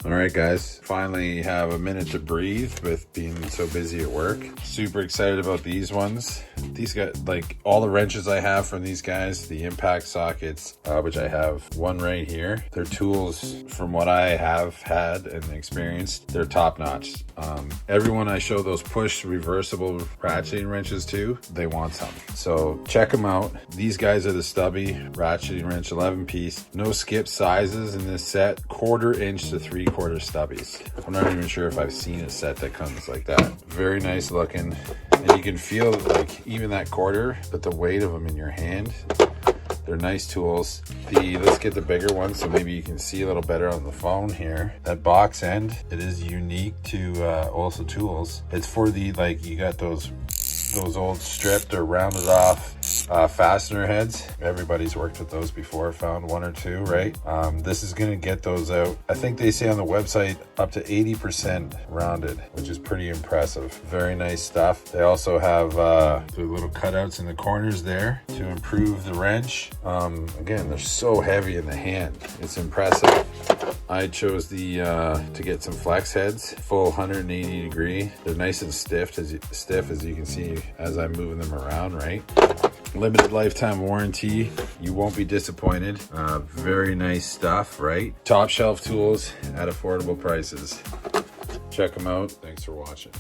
All right, guys, finally have a minute to breathe with being so busy at work. Super excited about these ones. These got like all the wrenches I have from these guys, the impact sockets, which I have one right here. Their tools, from what I have had and experienced, they're top notch. Everyone I show those push reversible ratcheting wrenches to, they want some. So check them out. These guys are the Stubby ratcheting wrench, 11 piece. No skip sizes in this set, 1/4 inch to 3/4 stubbies. I'm not even sure if I've seen a set that comes like that. Very nice looking. And you can feel like even that 1/4, but the weight of them in your hand. They're nice tools. Let's get the bigger one so maybe you can see a little better on the phone here. That box end, it is unique to Olsa Tools. It's for the, like, you got those old stripped or rounded off fastener heads. Everybody's worked with those before, found one or two, right? This is gonna get those out. I think they say on the website up to 80% rounded, which is pretty impressive. Very nice stuff. They also have the little cutouts in the corners there to improve the wrench. Again, they're so heavy in the hand. It's impressive. I chose to get some flex heads, full 180 degree. They're nice and stiff as you can see as I'm moving them around, right? Limited lifetime warranty. You won't be disappointed. Very nice stuff, right? Top shelf tools at affordable prices. Check them out. Thanks for watching.